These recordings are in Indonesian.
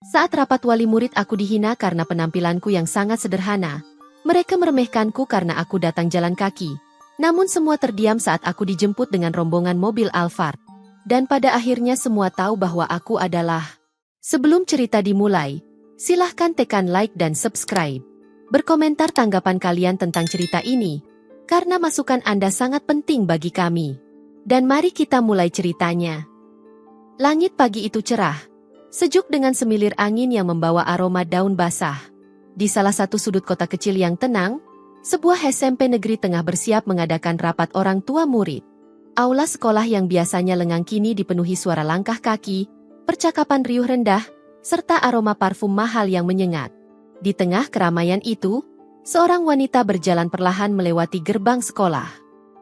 Saat rapat wali murid aku dihina karena penampilanku yang sangat sederhana. Mereka meremehkanku karena aku datang jalan kaki. Namun semua terdiam saat aku dijemput dengan rombongan mobil Alphard. Dan pada akhirnya semua tahu bahwa aku adalah. Sebelum cerita dimulai, silahkan tekan like dan subscribe. Berkomentar tanggapan kalian tentang cerita ini, karena masukan Anda sangat penting bagi kami. Dan mari kita mulai ceritanya. Langit pagi itu cerah. Sejuk dengan semilir angin yang membawa aroma daun basah. Di salah satu sudut kota kecil yang tenang, sebuah SMP negeri tengah bersiap mengadakan rapat orang tua murid. Aula sekolah yang biasanya lengang kini dipenuhi suara langkah kaki, percakapan riuh rendah, serta aroma parfum mahal yang menyengat. Di tengah keramaian itu, seorang wanita berjalan perlahan melewati gerbang sekolah.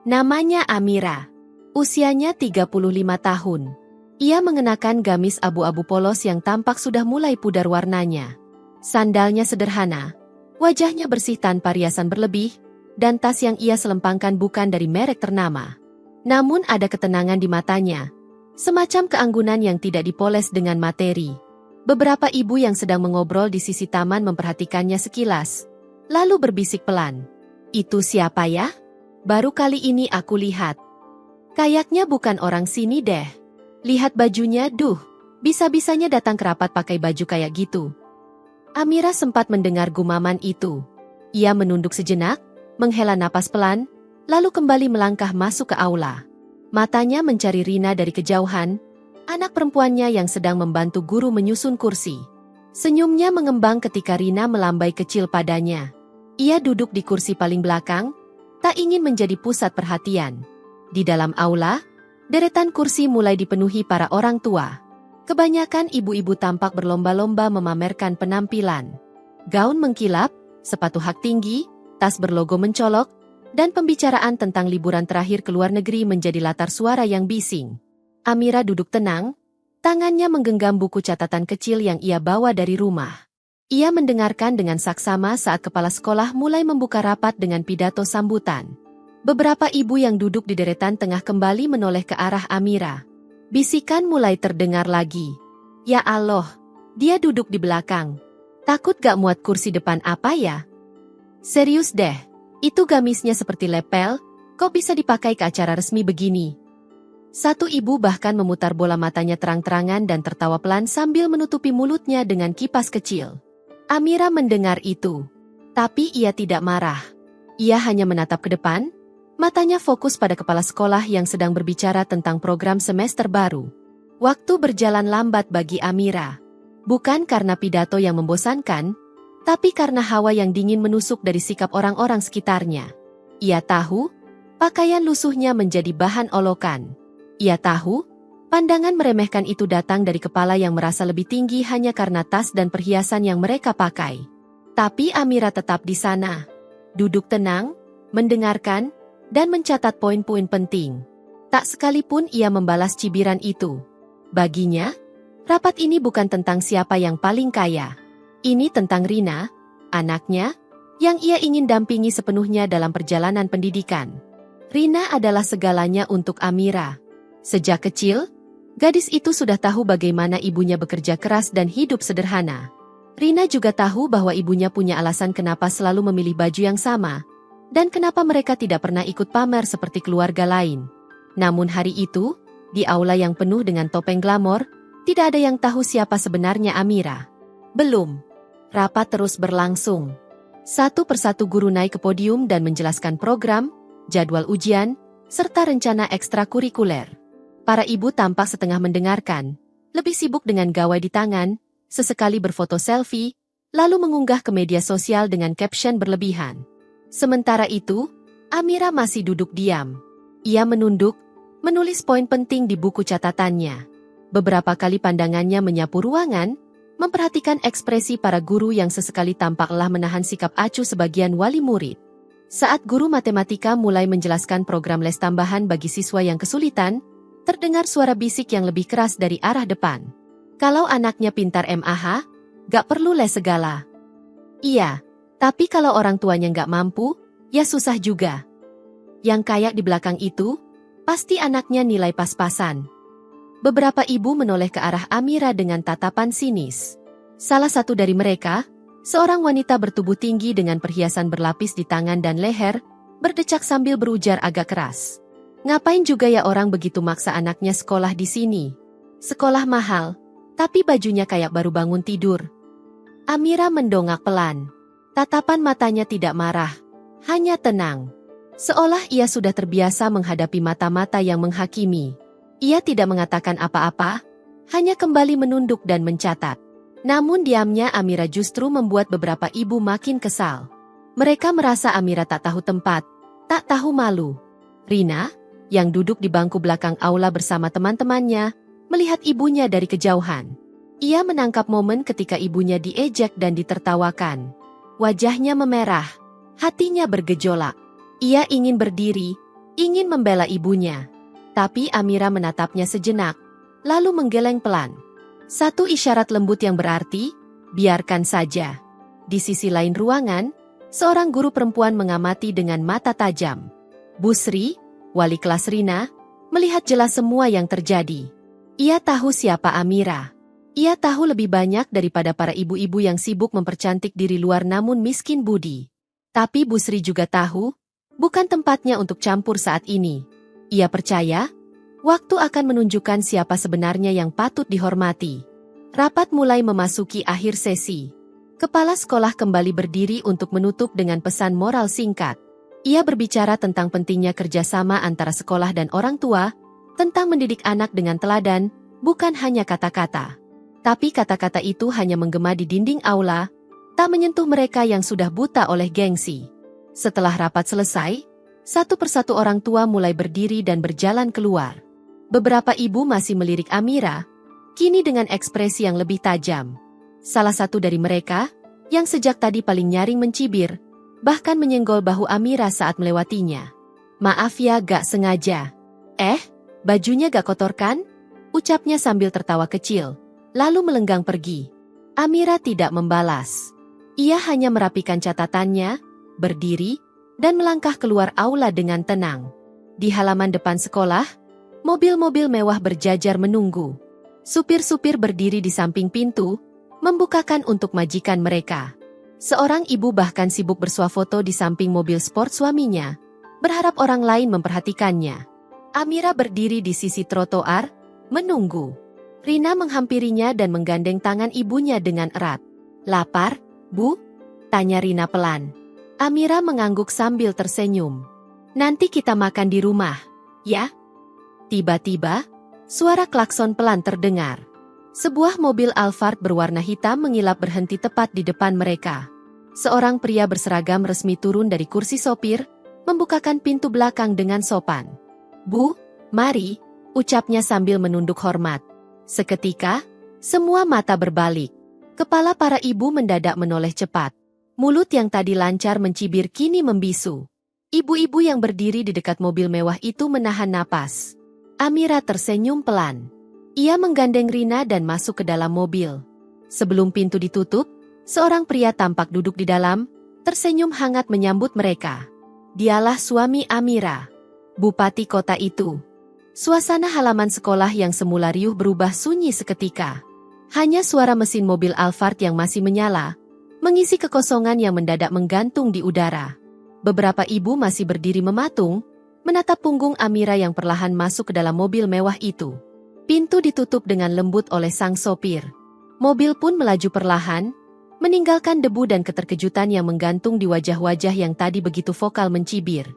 Namanya Amira. Usianya 35 tahun. Ia mengenakan gamis abu-abu polos yang tampak sudah mulai pudar warnanya. Sandalnya sederhana, wajahnya bersih tanpa riasan berlebih, dan tas yang ia selempangkan bukan dari merek ternama. Namun ada ketenangan di matanya, semacam keanggunan yang tidak dipoles dengan materi. Beberapa ibu yang sedang mengobrol di sisi taman memperhatikannya sekilas, lalu berbisik pelan. "Itu siapa ya? Baru kali ini aku lihat. Kayaknya bukan orang sini deh. Lihat bajunya, duh, bisa-bisanya datang ke rapat pakai baju kayak gitu." Amira sempat mendengar gumaman itu. Ia menunduk sejenak, menghela napas pelan, lalu kembali melangkah masuk ke aula. Matanya mencari Rina dari kejauhan, anak perempuannya yang sedang membantu guru menyusun kursi. Senyumnya mengembang ketika Rina melambai kecil padanya. Ia duduk di kursi paling belakang, tak ingin menjadi pusat perhatian. Di dalam aula, deretan kursi mulai dipenuhi para orang tua. Kebanyakan ibu-ibu tampak berlomba-lomba memamerkan penampilan. Gaun mengkilap, sepatu hak tinggi, tas berlogo mencolok, dan pembicaraan tentang liburan terakhir ke luar negeri menjadi latar suara yang bising. Amira duduk tenang, tangannya menggenggam buku catatan kecil yang ia bawa dari rumah. Ia mendengarkan dengan saksama saat kepala sekolah mulai membuka rapat dengan pidato sambutan. Beberapa ibu yang duduk di deretan tengah kembali menoleh ke arah Amira. Bisikan mulai terdengar lagi. "Ya Allah, dia duduk di belakang. Takut gak muat kursi depan apa ya? Serius deh, itu gamisnya seperti lepel, kok bisa dipakai ke acara resmi begini?" Satu ibu bahkan memutar bola matanya terang-terangan dan tertawa pelan sambil menutupi mulutnya dengan kipas kecil. Amira mendengar itu, tapi ia tidak marah. Ia hanya menatap ke depan, matanya fokus pada kepala sekolah yang sedang berbicara tentang program semester baru. Waktu berjalan lambat bagi Amira. Bukan karena pidato yang membosankan, tapi karena hawa yang dingin menusuk dari sikap orang-orang sekitarnya. Ia tahu, pakaian lusuhnya menjadi bahan olokan. Ia tahu, pandangan meremehkan itu datang dari kepala yang merasa lebih tinggi hanya karena tas dan perhiasan yang mereka pakai. Tapi Amira tetap di sana. Duduk tenang, mendengarkan, dan mencatat poin-poin penting. Tak sekalipun ia membalas cibiran itu. Baginya, rapat ini bukan tentang siapa yang paling kaya. Ini tentang Rina, anaknya, yang ia ingin dampingi sepenuhnya dalam perjalanan pendidikan. Rina adalah segalanya untuk Amira. Sejak kecil, gadis itu sudah tahu bagaimana ibunya bekerja keras dan hidup sederhana. Rina juga tahu bahwa ibunya punya alasan kenapa selalu memilih baju yang sama, dan kenapa mereka tidak pernah ikut pamer seperti keluarga lain. Namun hari itu, di aula yang penuh dengan topeng glamor, tidak ada yang tahu siapa sebenarnya Amira. Belum. Rapat terus berlangsung. Satu persatu guru naik ke podium dan menjelaskan program, jadwal ujian, serta rencana ekstrakurikuler. Para ibu tampak setengah mendengarkan, lebih sibuk dengan gawai di tangan, sesekali berfoto selfie, lalu mengunggah ke media sosial dengan caption berlebihan. Sementara itu, Amira masih duduk diam. Ia menunduk, menulis poin penting di buku catatannya. Beberapa kali pandangannya menyapu ruangan, memperhatikan ekspresi para guru yang sesekali tampak lelah menahan sikap acuh sebagian wali murid. Saat guru matematika mulai menjelaskan program les tambahan bagi siswa yang kesulitan, terdengar suara bisik yang lebih keras dari arah depan. "Kalau anaknya pintar MAH, gak perlu les segala." "Iya. Tapi kalau orang tuanya nggak mampu, ya susah juga." Yang kayak di belakang itu, pasti anaknya nilai pas-pasan. Beberapa ibu menoleh ke arah Amira dengan tatapan sinis. Salah satu dari mereka, seorang wanita bertubuh tinggi dengan perhiasan berlapis di tangan dan leher, berdecak sambil berujar agak keras. Ngapain juga ya orang begitu maksa anaknya sekolah di sini? Sekolah mahal, tapi bajunya kayak baru bangun tidur. Amira mendongak pelan. Tatapan matanya tidak marah, hanya tenang. Seolah ia sudah terbiasa menghadapi mata-mata yang menghakimi. Ia tidak mengatakan apa-apa, hanya kembali menunduk dan mencatat. Namun diamnya Amira justru membuat beberapa ibu makin kesal. Mereka merasa Amira tak tahu tempat, tak tahu malu. Rina, yang duduk di bangku belakang aula bersama teman-temannya, melihat ibunya dari kejauhan. Ia menangkap momen ketika ibunya diejek dan ditertawakan. Wajahnya memerah, hatinya bergejolak. Ia ingin berdiri, ingin membela ibunya. Tapi Amira menatapnya sejenak, lalu menggeleng pelan. Satu isyarat lembut yang berarti, biarkan saja. Di sisi lain ruangan, seorang guru perempuan mengamati dengan mata tajam. Bu Sri, wali kelas Rina, melihat jelas semua yang terjadi. Ia tahu siapa Amira. Ia tahu lebih banyak daripada para ibu-ibu yang sibuk mempercantik diri luar namun miskin budi. Tapi Bu Sri juga tahu, bukan tempatnya untuk campur saat ini. Ia percaya, waktu akan menunjukkan siapa sebenarnya yang patut dihormati. Rapat mulai memasuki akhir sesi. Kepala sekolah kembali berdiri untuk menutup dengan pesan moral singkat. Ia berbicara tentang pentingnya kerjasama antara sekolah dan orang tua, tentang mendidik anak dengan teladan, bukan hanya kata-kata. Tapi kata-kata itu hanya menggema di dinding aula, tak menyentuh mereka yang sudah buta oleh gengsi. Setelah rapat selesai, satu persatu orang tua mulai berdiri dan berjalan keluar. Beberapa ibu masih melirik Amira, kini dengan ekspresi yang lebih tajam. Salah satu dari mereka, yang sejak tadi paling nyaring mencibir, bahkan menyenggol bahu Amira saat melewatinya. Maaf ya gak sengaja. Bajunya gak kotor kan? Ucapnya sambil tertawa kecil. Lalu melenggang pergi. Amira tidak membalas. Ia hanya merapikan catatannya, berdiri, dan melangkah keluar aula dengan tenang. Di halaman depan sekolah, mobil-mobil mewah berjajar menunggu. Supir-supir berdiri di samping pintu, membukakan untuk majikan mereka. Seorang ibu bahkan sibuk bersuah foto di samping mobil sport suaminya, berharap orang lain memperhatikannya. Amira berdiri di sisi trotoar, menunggu. Rina menghampirinya dan menggandeng tangan ibunya dengan erat. "Lapar, Bu?" tanya Rina pelan. Amira mengangguk sambil tersenyum. "Nanti kita makan di rumah, ya?" Tiba-tiba, suara klakson pelan terdengar. Sebuah mobil Alphard berwarna hitam mengilap berhenti tepat di depan mereka. Seorang pria berseragam resmi turun dari kursi sopir, membukakan pintu belakang dengan sopan. "Bu, mari," ucapnya sambil menunduk hormat. Seketika, semua mata berbalik. Kepala para ibu mendadak menoleh cepat. Mulut yang tadi lancar mencibir kini membisu. Ibu-ibu yang berdiri di dekat mobil mewah itu menahan napas. Amira tersenyum pelan. Ia menggandeng Rina dan masuk ke dalam mobil. Sebelum pintu ditutup, seorang pria tampak duduk di dalam, tersenyum hangat menyambut mereka. Dialah suami Amira, bupati kota itu. Suasana halaman sekolah yang semula riuh berubah sunyi seketika. Hanya suara mesin mobil Alphard yang masih menyala, mengisi kekosongan yang mendadak menggantung di udara. Beberapa ibu masih berdiri mematung, menatap punggung Amira yang perlahan masuk ke dalam mobil mewah itu. Pintu ditutup dengan lembut oleh sang sopir. Mobil pun melaju perlahan, meninggalkan debu dan keterkejutan yang menggantung di wajah-wajah yang tadi begitu vokal mencibir.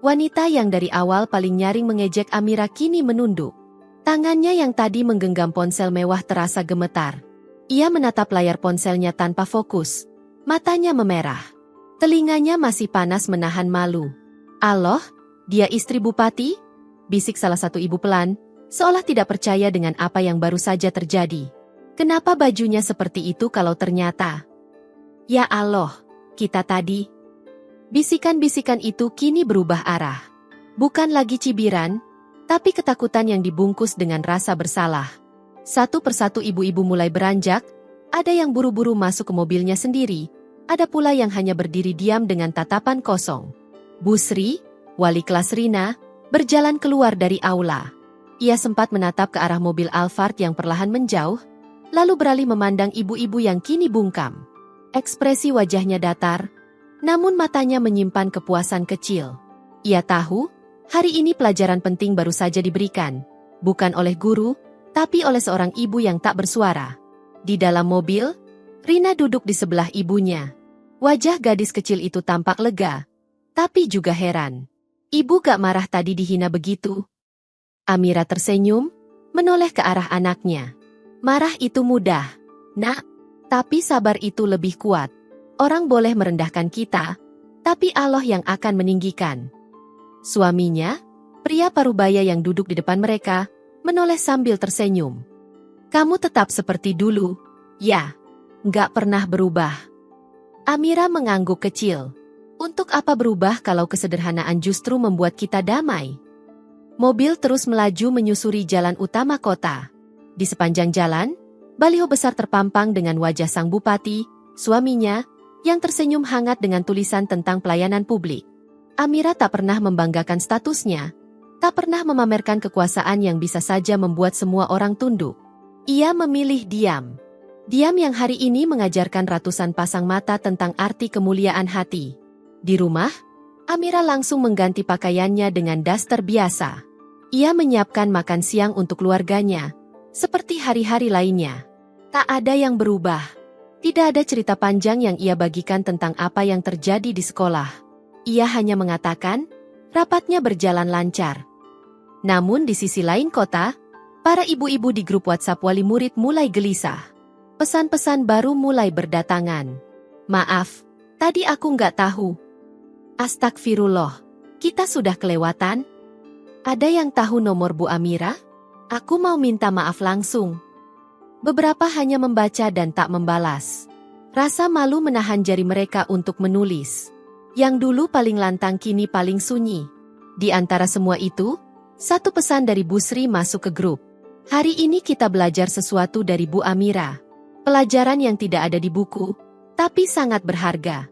Wanita yang dari awal paling nyaring mengejek Amira kini menunduk. Tangannya yang tadi menggenggam ponsel mewah terasa gemetar. Ia menatap layar ponselnya tanpa fokus. Matanya memerah. Telinganya masih panas menahan malu. "Aloh, dia istri bupati?" bisik salah satu ibu pelan, seolah tidak percaya dengan apa yang baru saja terjadi. Kenapa bajunya seperti itu kalau ternyata... "Ya Allah, kita tadi..." Bisikan-bisikan itu kini berubah arah. Bukan lagi cibiran, tapi ketakutan yang dibungkus dengan rasa bersalah. Satu persatu ibu-ibu mulai beranjak, ada yang buru-buru masuk ke mobilnya sendiri, ada pula yang hanya berdiri diam dengan tatapan kosong. Bu Sri, wali kelas Rina, berjalan keluar dari aula. Ia sempat menatap ke arah mobil Alphard yang perlahan menjauh, lalu beralih memandang ibu-ibu yang kini bungkam. Ekspresi wajahnya datar, namun matanya menyimpan kepuasan kecil. Ia tahu, hari ini pelajaran penting baru saja diberikan, bukan oleh guru, tapi oleh seorang ibu yang tak bersuara. Di dalam mobil, Rina duduk di sebelah ibunya. Wajah gadis kecil itu tampak lega, tapi juga heran. Ibu gak marah tadi dihina begitu? Amira tersenyum, menoleh ke arah anaknya. Marah itu mudah, nak, tapi sabar itu lebih kuat. Orang boleh merendahkan kita, tapi Allah yang akan meninggikan. Suaminya, pria parubaya yang duduk di depan mereka, menoleh sambil tersenyum. Kamu tetap seperti dulu, ya, nggak pernah berubah. Amira mengangguk kecil. Untuk apa berubah kalau kesederhanaan justru membuat kita damai? Mobil terus melaju menyusuri jalan utama kota. Di sepanjang jalan, baliho besar terpampang dengan wajah sang bupati, suaminya, yang tersenyum hangat dengan tulisan tentang pelayanan publik. Amira tak pernah membanggakan statusnya, tak pernah memamerkan kekuasaan yang bisa saja membuat semua orang tunduk. Ia memilih diam. Diam yang hari ini mengajarkan ratusan pasang mata tentang arti kemuliaan hati. Di rumah, Amira langsung mengganti pakaiannya dengan daster biasa. Ia menyiapkan makan siang untuk keluarganya, seperti hari-hari lainnya. Tak ada yang berubah. Tidak ada cerita panjang yang ia bagikan tentang apa yang terjadi di sekolah. Ia hanya mengatakan, rapatnya berjalan lancar. Namun di sisi lain kota, para ibu-ibu di grup WhatsApp wali murid mulai gelisah. Pesan-pesan baru mulai berdatangan. Maaf, tadi aku nggak tahu. Astagfirullah, kita sudah kelewatan. Ada yang tahu nomor Bu Amira? Aku mau minta maaf langsung. Beberapa hanya membaca dan tak membalas. Rasa malu menahan jari mereka untuk menulis. Yang dulu paling lantang kini paling sunyi. Di antara semua itu, satu pesan dari Bu Sri masuk ke grup. Hari ini kita belajar sesuatu dari Bu Amira. Pelajaran yang tidak ada di buku, tapi sangat berharga.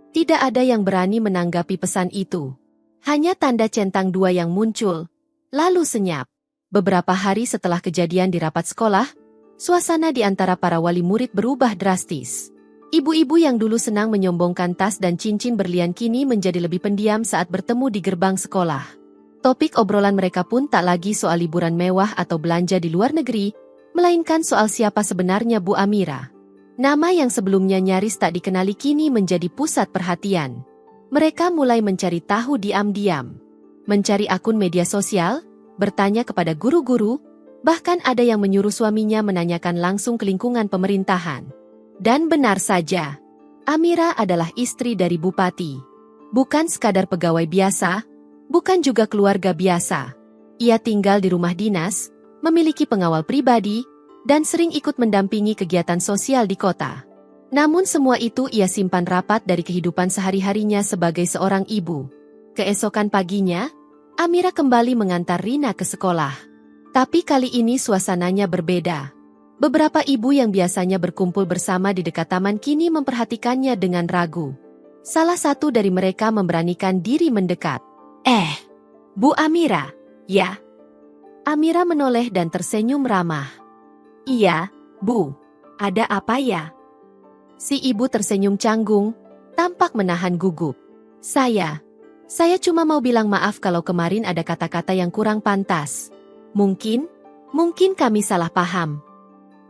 Tidak ada yang berani menanggapi pesan itu. Hanya tanda centang dua yang muncul, lalu senyap. Beberapa hari setelah kejadian di rapat sekolah, suasana di antara para wali murid berubah drastis. Ibu-ibu yang dulu senang menyombongkan tas dan cincin berlian kini menjadi lebih pendiam saat bertemu di gerbang sekolah. Topik obrolan mereka pun tak lagi soal liburan mewah atau belanja di luar negeri, melainkan soal siapa sebenarnya Bu Amira. Nama yang sebelumnya nyaris tak dikenali kini menjadi pusat perhatian. Mereka mulai mencari tahu diam-diam. Mencari akun media sosial, bertanya kepada guru-guru, bahkan ada yang menyuruh suaminya menanyakan langsung ke lingkungan pemerintahan. Dan benar saja, Amira adalah istri dari bupati. Bukan sekadar pegawai biasa, bukan juga keluarga biasa. Ia tinggal di rumah dinas, memiliki pengawal pribadi, dan sering ikut mendampingi kegiatan sosial di kota. Namun semua itu ia simpan rapat dari kehidupan sehari-harinya sebagai seorang ibu. Keesokan paginya, Amira kembali mengantar Rina ke sekolah. Tapi kali ini suasananya berbeda. Beberapa ibu yang biasanya berkumpul bersama di dekat taman kini memperhatikannya dengan ragu. Salah satu dari mereka memberanikan diri mendekat. Bu Amira, ya? Amira menoleh dan tersenyum ramah. Iya, Bu. Ada apa ya? Si ibu tersenyum canggung, tampak menahan gugup. Saya cuma mau bilang maaf kalau kemarin ada kata-kata yang kurang pantas. Mungkin kami salah paham.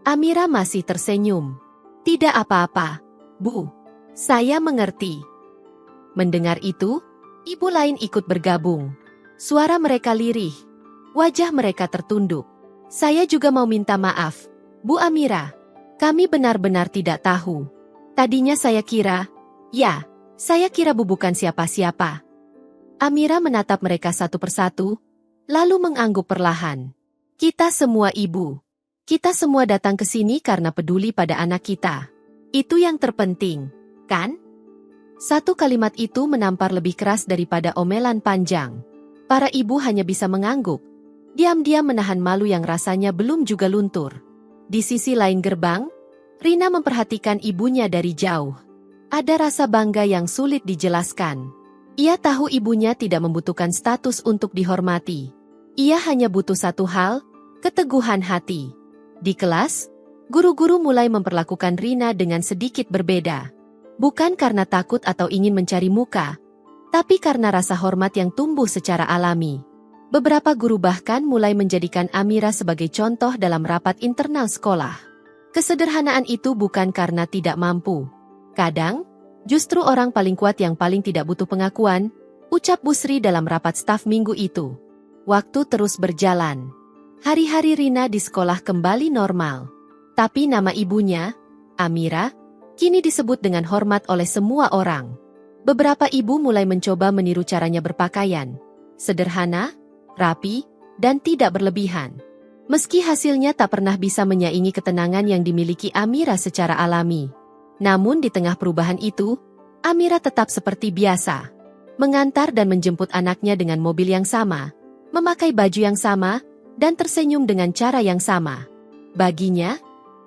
Amira masih tersenyum. Tidak apa-apa, Bu. Saya mengerti. Mendengar itu, ibu lain ikut bergabung. Suara mereka lirih. Wajah mereka tertunduk. Saya juga mau minta maaf, Bu Amira. Kami benar-benar tidak tahu. Tadinya saya kira Bu bukan siapa-siapa. Amira menatap mereka satu persatu, lalu mengangguk perlahan. Kita semua ibu. Kita semua datang ke sini karena peduli pada anak kita. Itu yang terpenting, kan? Satu kalimat itu menampar lebih keras daripada omelan panjang. Para ibu hanya bisa mengangguk, diam-diam menahan malu yang rasanya belum juga luntur. Di sisi lain gerbang, Rina memperhatikan ibunya dari jauh. Ada rasa bangga yang sulit dijelaskan. Ia tahu ibunya tidak membutuhkan status untuk dihormati. Ia hanya butuh satu hal, keteguhan hati. Di kelas, Guru-guru mulai memperlakukan Rina dengan sedikit berbeda. Bukan karena takut atau ingin mencari muka, tapi karena rasa hormat yang tumbuh secara alami. Beberapa guru bahkan mulai menjadikan Amira sebagai contoh dalam rapat internal sekolah. Kesederhanaan itu bukan karena tidak mampu. Kadang, justru orang paling kuat yang paling tidak butuh pengakuan, ucap Bu Sri dalam rapat staf minggu itu. Waktu terus berjalan. Hari-hari Rina di sekolah kembali normal. Tapi nama ibunya, Amira, kini disebut dengan hormat oleh semua orang. Beberapa ibu mulai mencoba meniru caranya berpakaian. Sederhana, rapi, dan tidak berlebihan. Meski hasilnya tak pernah bisa menyaingi ketenangan yang dimiliki Amira secara alami. Namun di tengah perubahan itu, Amira tetap seperti biasa. Mengantar dan menjemput anaknya dengan mobil yang sama, memakai baju yang sama, dan tersenyum dengan cara yang sama. Baginya,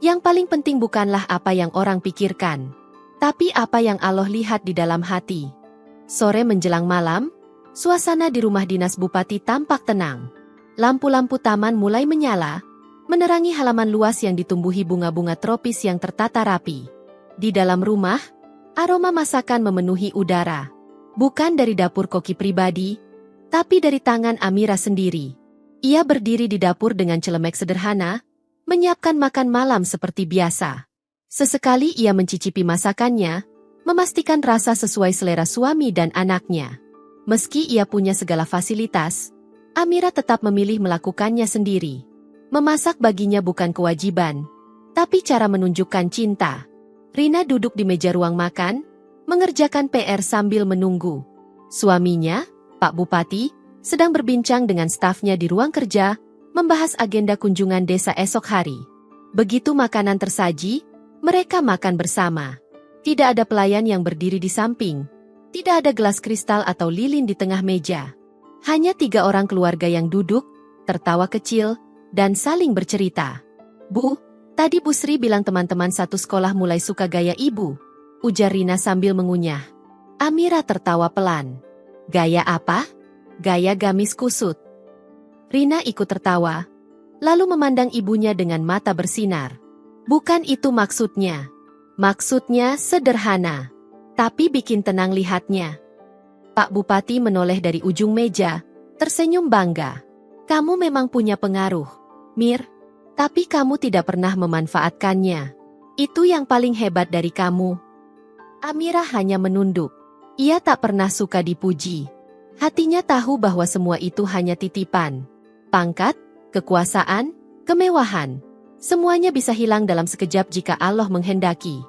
yang paling penting bukanlah apa yang orang pikirkan, tapi apa yang Allah lihat di dalam hati. Sore menjelang malam, suasana di rumah dinas Bupati tampak tenang. Lampu-lampu taman mulai menyala, menerangi halaman luas yang ditumbuhi bunga-bunga tropis yang tertata rapi. Di dalam rumah, aroma masakan memenuhi udara. Bukan dari dapur koki pribadi, tapi dari tangan Amira sendiri. Ia berdiri di dapur dengan celemek sederhana, menyiapkan makan malam seperti biasa. Sesekali ia mencicipi masakannya, memastikan rasa sesuai selera suami dan anaknya. Meski ia punya segala fasilitas, Amira tetap memilih melakukannya sendiri. Memasak baginya bukan kewajiban, tapi cara menunjukkan cinta. Rina duduk di meja ruang makan, mengerjakan PR sambil menunggu. Suaminya, Pak Bupati, sedang berbincang dengan stafnya di ruang kerja, membahas agenda kunjungan desa esok hari. Begitu makanan tersaji, mereka makan bersama. Tidak ada pelayan yang berdiri di samping. Tidak ada gelas kristal atau lilin di tengah meja. Hanya 3 orang keluarga yang duduk, tertawa kecil, dan saling bercerita. Bu, tadi Bu Sri bilang teman-teman satu sekolah mulai suka gaya ibu, ujar Rina sambil mengunyah. Amira tertawa pelan. Gaya apa? Gaya gamis kusut. Rina ikut tertawa, lalu memandang ibunya dengan mata bersinar. Bukan itu maksudnya. Maksudnya sederhana, tapi bikin tenang lihatnya. Pak Bupati menoleh dari ujung meja, tersenyum bangga. Kamu memang punya pengaruh, Mir, tapi kamu tidak pernah memanfaatkannya. Itu yang paling hebat dari kamu. Amira hanya menunduk. Ia tak pernah suka dipuji. Hatinya tahu bahwa semua itu hanya titipan. Pangkat, kekuasaan, kemewahan. Semuanya bisa hilang dalam sekejap jika Allah menghendaki.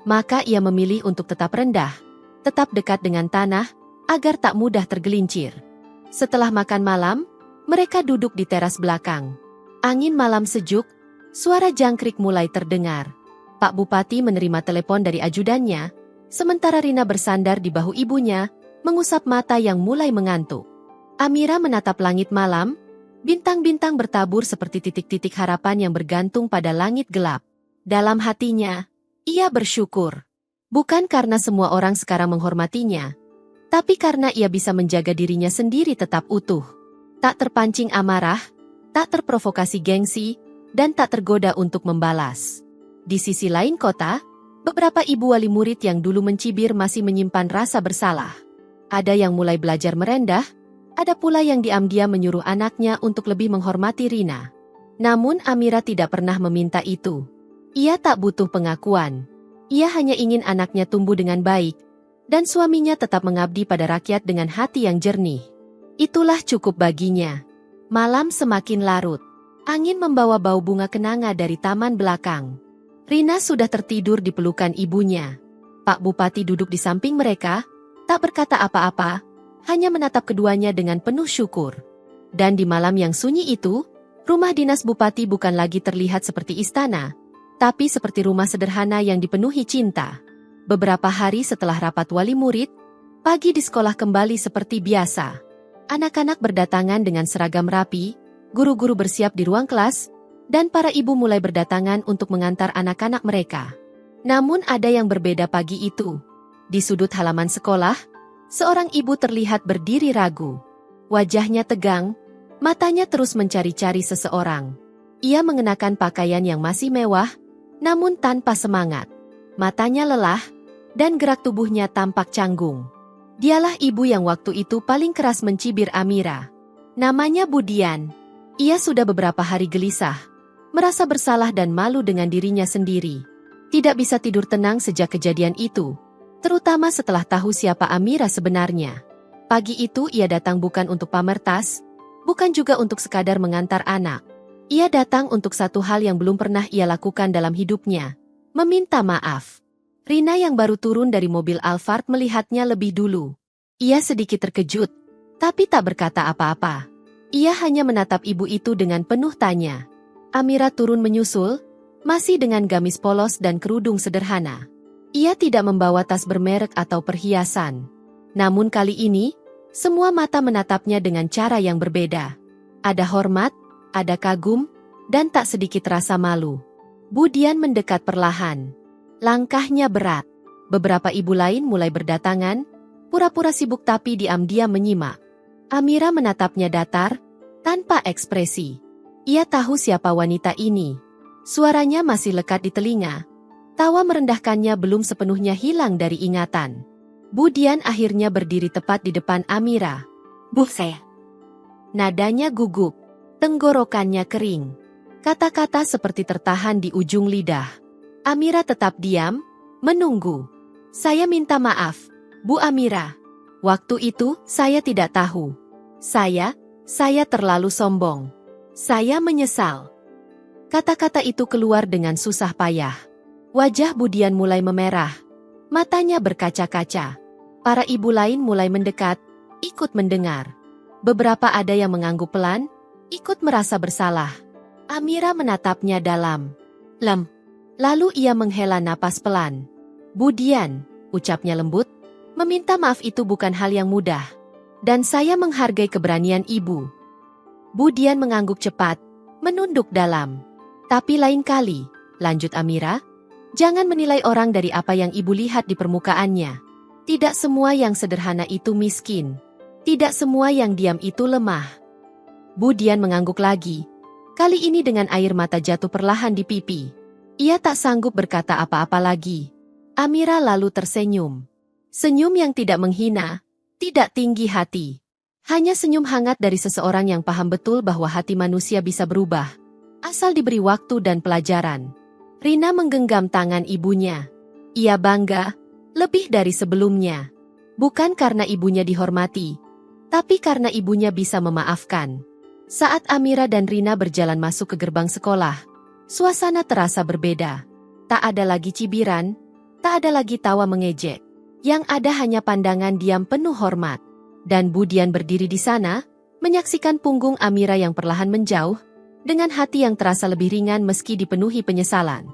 Maka ia memilih untuk tetap rendah, tetap dekat dengan tanah, agar tak mudah tergelincir. Setelah makan malam, mereka duduk di teras belakang. Angin malam sejuk, suara jangkrik mulai terdengar. Pak Bupati menerima telepon dari ajudannya, sementara Rina bersandar di bahu ibunya, mengusap mata yang mulai mengantuk. Amira menatap langit malam. Bintang-bintang bertabur seperti titik-titik harapan yang bergantung pada langit gelap. Dalam hatinya, ia bersyukur. Bukan karena semua orang sekarang menghormatinya, tapi karena ia bisa menjaga dirinya sendiri tetap utuh. Tak terpancing amarah, tak terprovokasi gengsi, dan tak tergoda untuk membalas. Di sisi lain kota, beberapa ibu wali murid yang dulu mencibir masih menyimpan rasa bersalah. Ada yang mulai belajar merendah, ada pula yang diam-diam menyuruh anaknya untuk lebih menghormati Rina. Namun Amira tidak pernah meminta itu. Ia tak butuh pengakuan. Ia hanya ingin anaknya tumbuh dengan baik, dan suaminya tetap mengabdi pada rakyat dengan hati yang jernih. Itulah cukup baginya. Malam semakin larut. Angin membawa bau bunga kenanga dari taman belakang. Rina sudah tertidur di pelukan ibunya. Pak Bupati duduk di samping mereka, tak berkata apa-apa, hanya menatap keduanya dengan penuh syukur. Dan di malam yang sunyi itu, rumah dinas Bupati bukan lagi terlihat seperti istana, tapi seperti rumah sederhana yang dipenuhi cinta. Beberapa hari setelah rapat wali murid, pagi di sekolah kembali seperti biasa. Anak-anak berdatangan dengan seragam rapi, guru-guru bersiap di ruang kelas, dan para ibu mulai berdatangan untuk mengantar anak-anak mereka. Namun ada yang berbeda pagi itu. Di sudut halaman sekolah, seorang ibu terlihat berdiri ragu. Wajahnya tegang, matanya terus mencari-cari seseorang. Ia mengenakan pakaian yang masih mewah, namun tanpa semangat. Matanya lelah, dan gerak tubuhnya tampak canggung. Dialah ibu yang waktu itu paling keras mencibir Amira. Namanya Budian. Ia sudah beberapa hari gelisah, merasa bersalah dan malu dengan dirinya sendiri. Tidak bisa tidur tenang sejak kejadian itu, terutama setelah tahu siapa Amira sebenarnya. Pagi itu ia datang bukan untuk pamer tas, bukan juga untuk sekadar mengantar anak. Ia datang untuk satu hal yang belum pernah ia lakukan dalam hidupnya, meminta maaf. Rina yang baru turun dari mobil Alphard melihatnya lebih dulu. Ia sedikit terkejut, tapi tak berkata apa-apa. Ia hanya menatap ibu itu dengan penuh tanya. Amira turun menyusul, masih dengan gamis polos dan kerudung sederhana. Ia tidak membawa tas bermerek atau perhiasan. Namun kali ini, semua mata menatapnya dengan cara yang berbeda. Ada hormat, ada kagum, dan tak sedikit rasa malu. Budian mendekat perlahan. Langkahnya berat. Beberapa ibu lain mulai berdatangan, pura-pura sibuk tapi diam-diam menyimak. Amira menatapnya datar, tanpa ekspresi. Ia tahu siapa wanita ini. Suaranya masih lekat di telinga. Tawa merendahkannya belum sepenuhnya hilang dari ingatan. Budian akhirnya berdiri tepat di depan Amira. "Bu, saya." Nadanya gugup, tenggorokannya kering. Kata-kata seperti tertahan di ujung lidah. Amira tetap diam, menunggu. "Saya minta maaf, Bu Amira. Waktu itu, saya tidak tahu. Saya terlalu sombong. Saya menyesal." Kata-kata itu keluar dengan susah payah. Wajah Budian mulai memerah. Matanya berkaca-kaca. Para ibu lain mulai mendekat, ikut mendengar. Beberapa ada yang mengangguk pelan, ikut merasa bersalah. Amira menatapnya dalam. Lem. Lalu ia menghela napas pelan. "Budian," ucapnya lembut, "meminta maaf itu bukan hal yang mudah. Dan saya menghargai keberanian ibu." Budian mengangguk cepat, menunduk dalam. "Tapi lain kali," lanjut Amira, "jangan menilai orang dari apa yang ibu lihat di permukaannya. Tidak semua yang sederhana itu miskin. Tidak semua yang diam itu lemah." Budian mengangguk lagi. Kali ini dengan air mata jatuh perlahan di pipi. Ia tak sanggup berkata apa-apa lagi. Amira lalu tersenyum. Senyum yang tidak menghina, tidak tinggi hati. Hanya senyum hangat dari seseorang yang paham betul bahwa hati manusia bisa berubah, asal diberi waktu dan pelajaran. Rina menggenggam tangan ibunya. Ia bangga, lebih dari sebelumnya. Bukan karena ibunya dihormati, tapi karena ibunya bisa memaafkan. Saat Amira dan Rina berjalan masuk ke gerbang sekolah, suasana terasa berbeda. Tak ada lagi cibiran, tak ada lagi tawa mengejek. Yang ada hanya pandangan diam penuh hormat. Dan Budian berdiri di sana, menyaksikan punggung Amira yang perlahan menjauh, dengan hati yang terasa lebih ringan meski dipenuhi penyesalan.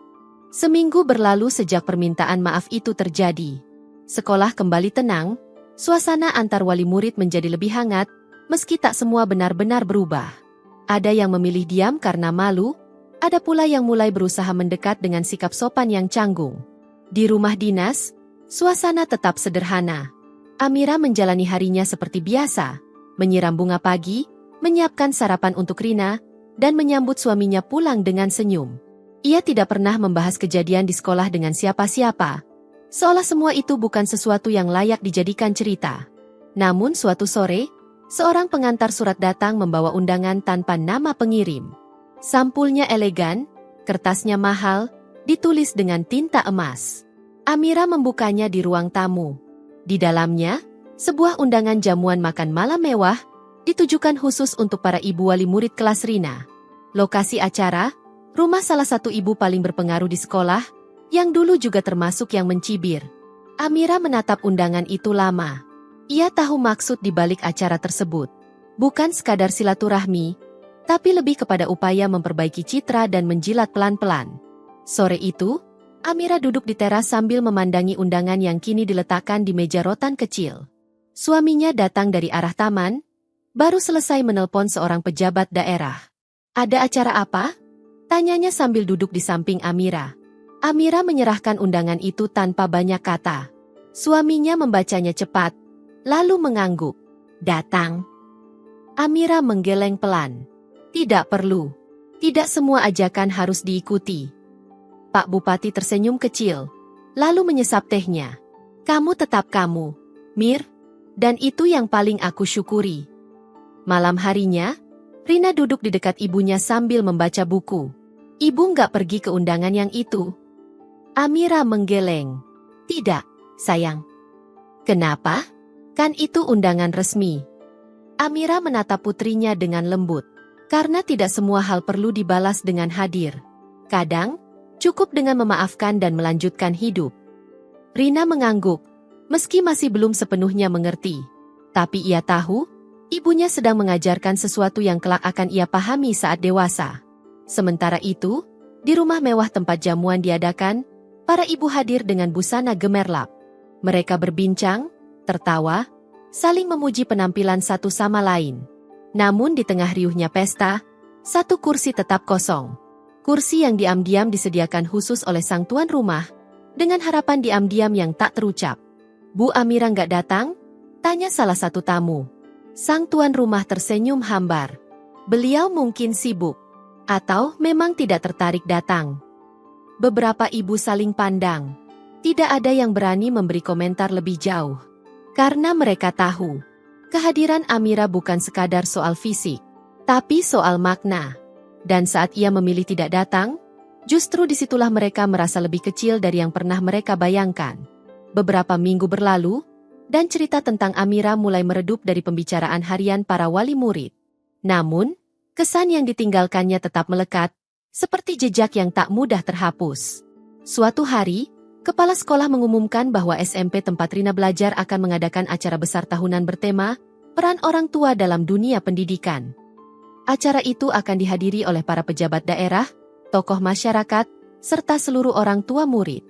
Seminggu berlalu sejak permintaan maaf itu terjadi. Sekolah kembali tenang, suasana antar wali murid menjadi lebih hangat, meski tak semua benar-benar berubah. Ada yang memilih diam karena malu, ada pula yang mulai berusaha mendekat dengan sikap sopan yang canggung. Di rumah dinas, suasana tetap sederhana. Amira menjalani harinya seperti biasa, menyiram bunga pagi, menyiapkan sarapan untuk Rina, dan menyambut suaminya pulang dengan senyum. Ia tidak pernah membahas kejadian di sekolah dengan siapa-siapa, seolah semua itu bukan sesuatu yang layak dijadikan cerita. Namun suatu sore, seorang pengantar surat datang membawa undangan tanpa nama pengirim. Sampulnya elegan, kertasnya mahal, ditulis dengan tinta emas. Amira membukanya di ruang tamu. Di dalamnya, sebuah undangan jamuan makan malam mewah, ditujukan khusus untuk para ibu wali murid kelas Rina. Lokasi acara, rumah salah satu ibu paling berpengaruh di sekolah, yang dulu juga termasuk yang mencibir. Amira menatap undangan itu lama. Ia tahu maksud di balik acara tersebut. Bukan sekadar silaturahmi, tapi lebih kepada upaya memperbaiki citra dan menjilat pelan-pelan. Sore itu, Amira duduk di teras sambil memandangi undangan yang kini diletakkan di meja rotan kecil. Suaminya datang dari arah taman, baru selesai menelpon seorang pejabat daerah. "Ada acara apa?" tanyanya sambil duduk di samping Amira. Amira menyerahkan undangan itu tanpa banyak kata. Suaminya membacanya cepat, lalu mengangguk. "Datang." Amira menggeleng pelan. "Tidak perlu. Tidak semua ajakan harus diikuti." Pak Bupati tersenyum kecil, lalu menyesap tehnya. Kamu tetap kamu, Mir. Dan itu yang paling aku syukuri. Malam harinya, Rina duduk di dekat ibunya sambil membaca buku. Ibu nggak pergi ke undangan yang itu. Amira menggeleng. Tidak, sayang. Kenapa? Kan itu undangan resmi. Amira menatap putrinya dengan lembut. Karena tidak semua hal perlu dibalas dengan hadir. Kadang, cukup dengan memaafkan dan melanjutkan hidup. Rina mengangguk, meski masih belum sepenuhnya mengerti. Tapi ia tahu, ibunya sedang mengajarkan sesuatu yang kelak akan ia pahami saat dewasa. Sementara itu, di rumah mewah tempat jamuan diadakan, para ibu hadir dengan busana gemerlap. Mereka berbincang, tertawa, saling memuji penampilan satu sama lain. Namun di tengah riuhnya pesta, satu kursi tetap kosong. Kursi yang diam-diam disediakan khusus oleh sang tuan rumah, dengan harapan diam-diam yang tak terucap. Bu Amira nggak datang? Tanya salah satu tamu. Sang tuan rumah tersenyum hambar. Beliau mungkin sibuk. Atau memang tidak tertarik datang. Beberapa ibu saling pandang. Tidak ada yang berani memberi komentar lebih jauh. Karena mereka tahu, kehadiran Amira bukan sekadar soal fisik, tapi soal makna. Dan saat ia memilih tidak datang, justru disitulah mereka merasa lebih kecil dari yang pernah mereka bayangkan. Beberapa minggu berlalu, dan cerita tentang Amira mulai meredup dari pembicaraan harian para wali murid. Namun, kesan yang ditinggalkannya tetap melekat, seperti jejak yang tak mudah terhapus. Suatu hari, kepala sekolah mengumumkan bahwa SMP tempat Rina belajar akan mengadakan acara besar tahunan bertema, peran orang tua dalam dunia pendidikan. Acara itu akan dihadiri oleh para pejabat daerah, tokoh masyarakat, serta seluruh orang tua murid.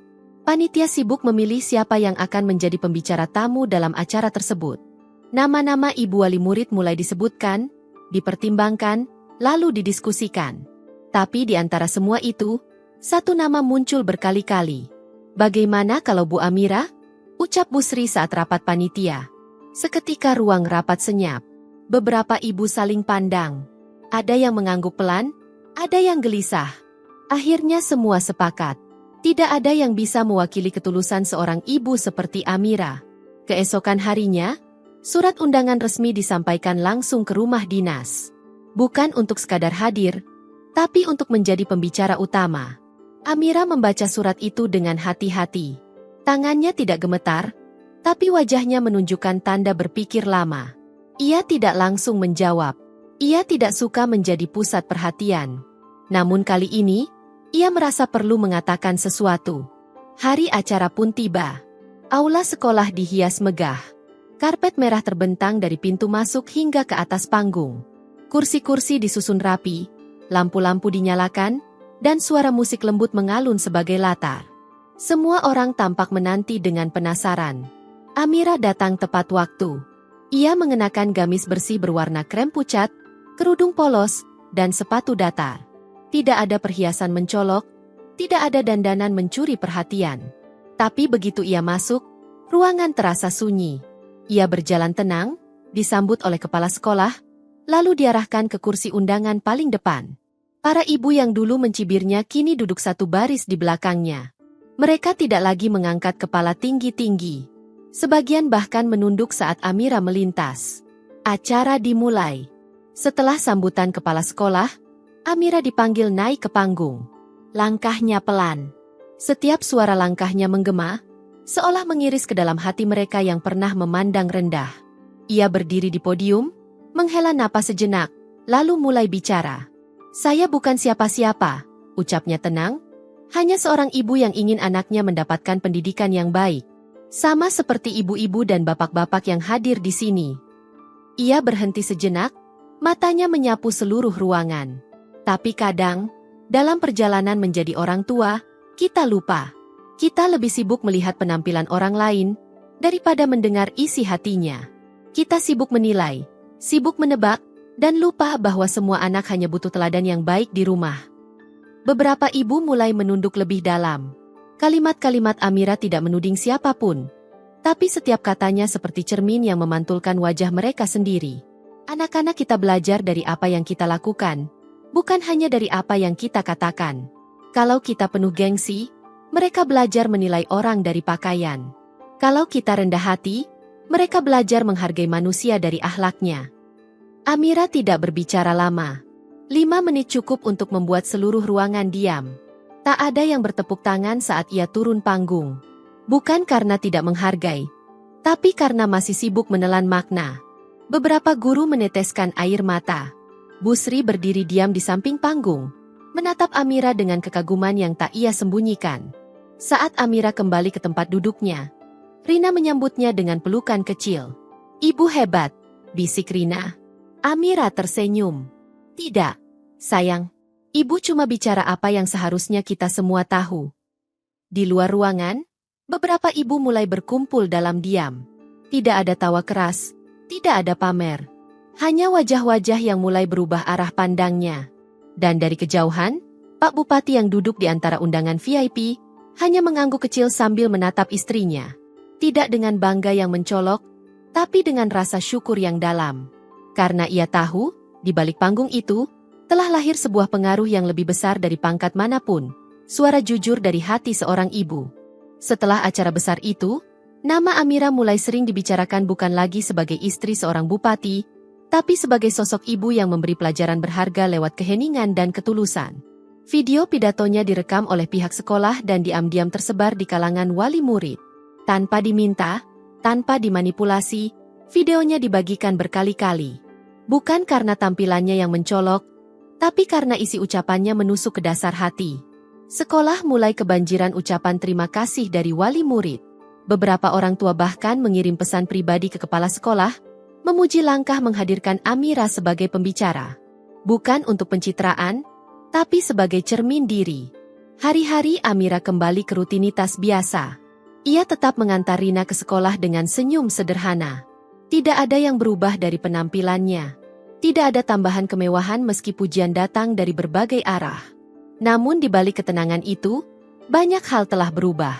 Panitia sibuk memilih siapa yang akan menjadi pembicara tamu dalam acara tersebut. Nama-nama ibu wali murid mulai disebutkan, dipertimbangkan, lalu didiskusikan. Tapi di antara semua itu, satu nama muncul berkali-kali. Bagaimana kalau Bu Amira? Ucap Bu Sri saat rapat panitia. Seketika ruang rapat senyap. Beberapa ibu saling pandang. Ada yang mengangguk pelan, ada yang gelisah. Akhirnya semua sepakat. Tidak ada yang bisa mewakili ketulusan seorang ibu seperti Amira. Keesokan harinya, surat undangan resmi disampaikan langsung ke rumah dinas. Bukan untuk sekadar hadir, tapi untuk menjadi pembicara utama. Amira membaca surat itu dengan hati-hati. Tangannya tidak gemetar, tapi wajahnya menunjukkan tanda berpikir lama. Ia tidak langsung menjawab. Ia tidak suka menjadi pusat perhatian. Namun kali ini, ia merasa perlu mengatakan sesuatu. Hari acara pun tiba. Aula sekolah dihias megah. Karpet merah terbentang dari pintu masuk hingga ke atas panggung. Kursi-kursi disusun rapi, lampu-lampu dinyalakan, dan suara musik lembut mengalun sebagai latar. Semua orang tampak menanti dengan penasaran. Amira datang tepat waktu. Ia mengenakan gamis bersih berwarna krem pucat, kerudung polos, dan sepatu datar. Tidak ada perhiasan mencolok, tidak ada dandanan mencuri perhatian. Tapi begitu ia masuk, ruangan terasa sunyi. Ia berjalan tenang, disambut oleh kepala sekolah, lalu diarahkan ke kursi undangan paling depan. Para ibu yang dulu mencibirnya kini duduk satu baris di belakangnya. Mereka tidak lagi mengangkat kepala tinggi-tinggi. Sebagian bahkan menunduk saat Amira melintas. Acara dimulai. Setelah sambutan kepala sekolah, Amira dipanggil naik ke panggung. Langkahnya pelan. Setiap suara langkahnya menggema, seolah mengiris ke dalam hati mereka yang pernah memandang rendah. Ia berdiri di podium, menghela napas sejenak, lalu mulai bicara. Saya bukan siapa-siapa, ucapnya tenang. Hanya seorang ibu yang ingin anaknya mendapatkan pendidikan yang baik. Sama seperti ibu-ibu dan bapak-bapak yang hadir di sini. Ia berhenti sejenak, matanya menyapu seluruh ruangan. Tapi kadang, dalam perjalanan menjadi orang tua, kita lupa. Kita lebih sibuk melihat penampilan orang lain, daripada mendengar isi hatinya. Kita sibuk menilai, sibuk menebak, dan lupa bahwa semua anak hanya butuh teladan yang baik di rumah. Beberapa ibu mulai menunduk lebih dalam. Kalimat-kalimat Amira tidak menuding siapapun. Tapi setiap katanya seperti cermin yang memantulkan wajah mereka sendiri. Anak-anak kita belajar dari apa yang kita lakukan, bukan hanya dari apa yang kita katakan. Kalau kita penuh gengsi, mereka belajar menilai orang dari pakaian. Kalau kita rendah hati, mereka belajar menghargai manusia dari akhlaknya. Amira tidak berbicara lama. 5 menit cukup untuk membuat seluruh ruangan diam. Tak ada yang bertepuk tangan saat ia turun panggung. Bukan karena tidak menghargai, tapi karena masih sibuk menelan makna. Beberapa guru meneteskan air mata. Busri berdiri diam di samping panggung, menatap Amira dengan kekaguman yang tak ia sembunyikan. Saat Amira kembali ke tempat duduknya, Rina menyambutnya dengan pelukan kecil. "Ibu hebat," bisik Rina. Amira tersenyum. "Tidak, sayang. Ibu cuma bicara apa yang seharusnya kita semua tahu." Di luar ruangan, beberapa ibu mulai berkumpul dalam diam. Tidak ada tawa keras, tidak ada pamer. Hanya wajah-wajah yang mulai berubah arah pandangnya. Dan dari kejauhan, Pak Bupati yang duduk di antara undangan VIP, hanya mengangguk kecil sambil menatap istrinya. Tidak dengan bangga yang mencolok, tapi dengan rasa syukur yang dalam. Karena ia tahu, di balik panggung itu, telah lahir sebuah pengaruh yang lebih besar dari pangkat manapun. Suara jujur dari hati seorang ibu. Setelah acara besar itu, nama Amira mulai sering dibicarakan bukan lagi sebagai istri seorang bupati, tapi sebagai sosok ibu yang memberi pelajaran berharga lewat keheningan dan ketulusan. Video pidatonya direkam oleh pihak sekolah dan diam-diam tersebar di kalangan wali murid. Tanpa diminta, tanpa dimanipulasi, videonya dibagikan berkali-kali. Bukan karena tampilannya yang mencolok, tapi karena isi ucapannya menusuk ke dasar hati. Sekolah mulai kebanjiran ucapan terima kasih dari wali murid. Beberapa orang tua bahkan mengirim pesan pribadi ke kepala sekolah, memuji langkah menghadirkan Amira sebagai pembicara. Bukan untuk pencitraan, tapi sebagai cermin diri. Hari-hari Amira kembali ke rutinitas biasa. Ia tetap mengantar Rina ke sekolah dengan senyum sederhana. Tidak ada yang berubah dari penampilannya. Tidak ada tambahan kemewahan meski pujian datang dari berbagai arah. Namun di balik ketenangan itu, banyak hal telah berubah.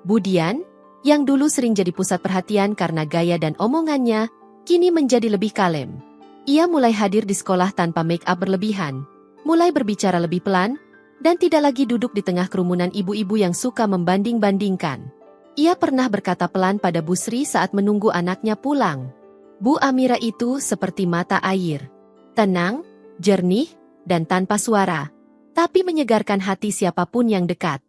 Budian, yang dulu sering jadi pusat perhatian karena gaya dan omongannya, kini menjadi lebih kalem. Ia mulai hadir di sekolah tanpa make-up berlebihan, mulai berbicara lebih pelan, dan tidak lagi duduk di tengah kerumunan ibu-ibu yang suka membanding-bandingkan. Ia pernah berkata pelan pada Busri saat menunggu anaknya pulang. Bu Amira itu seperti mata air. Tenang, jernih, dan tanpa suara, tapi menyegarkan hati siapapun yang dekat.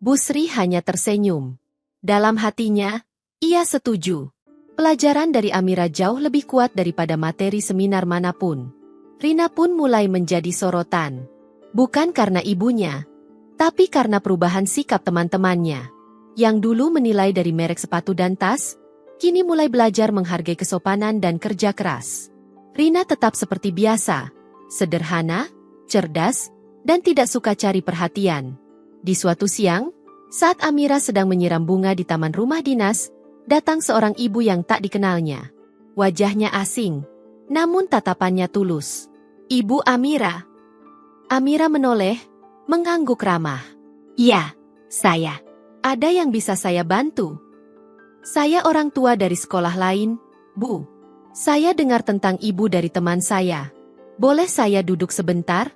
Busri hanya tersenyum. Dalam hatinya, ia setuju. Pelajaran dari Amira jauh lebih kuat daripada materi seminar manapun. Rina pun mulai menjadi sorotan. Bukan karena ibunya, tapi karena perubahan sikap teman-temannya. Yang dulu menilai dari merek sepatu dan tas, kini mulai belajar menghargai kesopanan dan kerja keras. Rina tetap seperti biasa, sederhana, cerdas, dan tidak suka cari perhatian. Di suatu siang, saat Amira sedang menyiram bunga di taman rumah dinas, datang seorang ibu yang tak dikenalnya. Wajahnya asing, namun tatapannya tulus. "Ibu Amira." Amira menoleh, mengangguk ramah. "Ya, saya. Ada yang bisa saya bantu?" "Saya orang tua dari sekolah lain, Bu. Saya dengar tentang ibu dari teman saya. Boleh saya duduk sebentar?"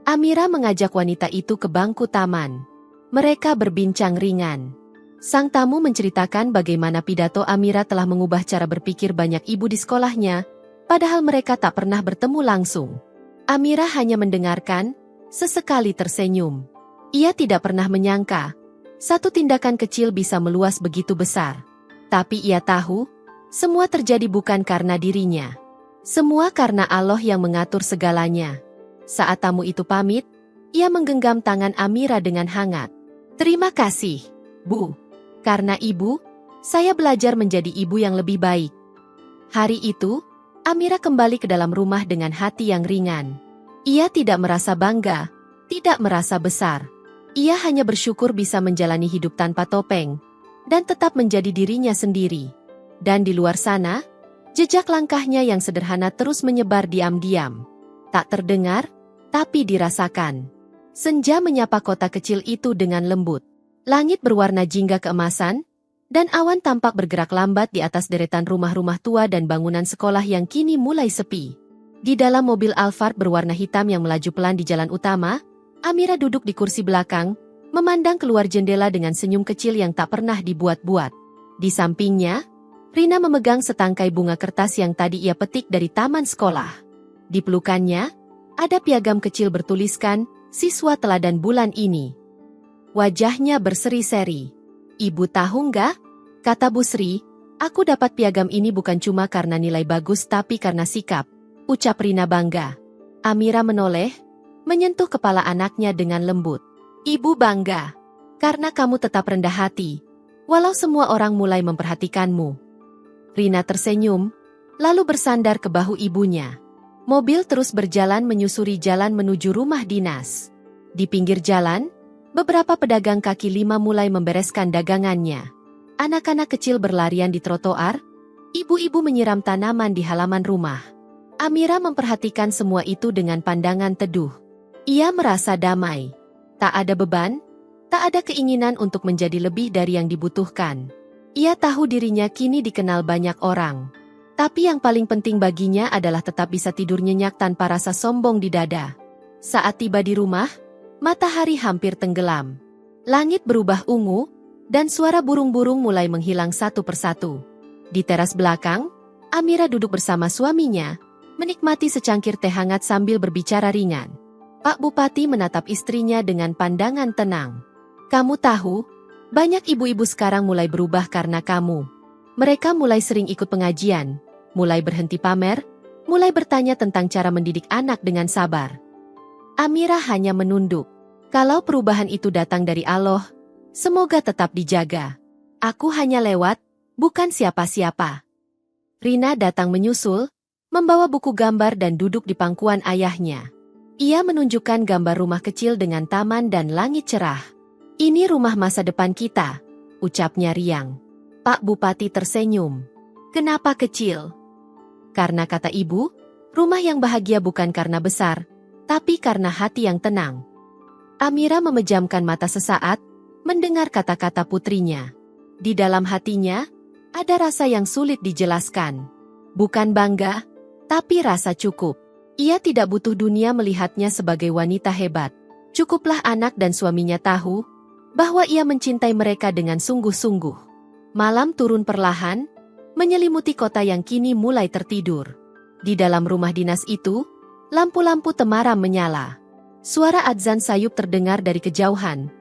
Amira mengajak wanita itu ke bangku taman. Mereka berbincang ringan. Sang tamu menceritakan bagaimana pidato Amira telah mengubah cara berpikir banyak ibu di sekolahnya, padahal mereka tak pernah bertemu langsung. Amira hanya mendengarkan, sesekali tersenyum. Ia tidak pernah menyangka, satu tindakan kecil bisa meluas begitu besar. Tapi ia tahu, semua terjadi bukan karena dirinya. Semua karena Allah yang mengatur segalanya. Saat tamu itu pamit, ia menggenggam tangan Amira dengan hangat. "Terima kasih, Bu. Karena ibu, saya belajar menjadi ibu yang lebih baik." Hari itu, Amira kembali ke dalam rumah dengan hati yang ringan. Ia tidak merasa bangga, tidak merasa besar. Ia hanya bersyukur bisa menjalani hidup tanpa topeng, dan tetap menjadi dirinya sendiri. Dan di luar sana, jejak langkahnya yang sederhana terus menyebar diam-diam. Tak terdengar, tapi dirasakan. Senja menyapa kota kecil itu dengan lembut. Langit berwarna jingga keemasan, dan awan tampak bergerak lambat di atas deretan rumah-rumah tua dan bangunan sekolah yang kini mulai sepi. Di dalam mobil Alphard berwarna hitam yang melaju pelan di jalan utama, Amira duduk di kursi belakang, memandang keluar jendela dengan senyum kecil yang tak pernah dibuat-buat. Di sampingnya, Rina memegang setangkai bunga kertas yang tadi ia petik dari taman sekolah. Di pelukannya, ada piagam kecil bertuliskan, "Siswa teladan bulan ini." Wajahnya berseri-seri. "Ibu tahu nggak?" kata Bu Sri, "aku dapat piagam ini bukan cuma karena nilai bagus tapi karena sikap," ucap Rina bangga. Amira menoleh, menyentuh kepala anaknya dengan lembut. "Ibu bangga, karena kamu tetap rendah hati, walau semua orang mulai memperhatikanmu." Rina tersenyum, lalu bersandar ke bahu ibunya. Mobil terus berjalan menyusuri jalan menuju rumah dinas. Di pinggir jalan, beberapa pedagang kaki lima mulai membereskan dagangannya. Anak-anak kecil berlarian di trotoar, ibu-ibu menyiram tanaman di halaman rumah. Amira memperhatikan semua itu dengan pandangan teduh. Ia merasa damai. Tak ada beban, tak ada keinginan untuk menjadi lebih dari yang dibutuhkan. Ia tahu dirinya kini dikenal banyak orang. Tapi yang paling penting baginya adalah tetap bisa tidur nyenyak tanpa rasa sombong di dada. Saat tiba di rumah, matahari hampir tenggelam. Langit berubah ungu, dan suara burung-burung mulai menghilang satu persatu. Di teras belakang, Amira duduk bersama suaminya, menikmati secangkir teh hangat sambil berbicara ringan. Pak Bupati menatap istrinya dengan pandangan tenang. "Kamu tahu, banyak ibu-ibu sekarang mulai berubah karena kamu. Mereka mulai sering ikut pengajian, mulai berhenti pamer, mulai bertanya tentang cara mendidik anak dengan sabar." Amira hanya menunduk. Kalau perubahan itu datang dari Allah, semoga tetap dijaga. "Aku hanya lewat, bukan siapa-siapa." Rina datang menyusul, membawa buku gambar dan duduk di pangkuan ayahnya. Ia menunjukkan gambar rumah kecil dengan taman dan langit cerah. "Ini rumah masa depan kita," ucapnya riang. Pak Bupati tersenyum. "Kenapa kecil?" "Karena," kata ibu, "rumah yang bahagia bukan karena besar, tapi karena hati yang tenang." Amira memejamkan mata sesaat, mendengar kata-kata putrinya. Di dalam hatinya, ada rasa yang sulit dijelaskan. Bukan bangga, tapi rasa cukup. Ia tidak butuh dunia melihatnya sebagai wanita hebat. Cukuplah anak dan suaminya tahu bahwa ia mencintai mereka dengan sungguh-sungguh. Malam turun perlahan, menyelimuti kota yang kini mulai tertidur. Di dalam rumah dinas itu, lampu-lampu temaram menyala. Suara adzan sayup terdengar dari kejauhan,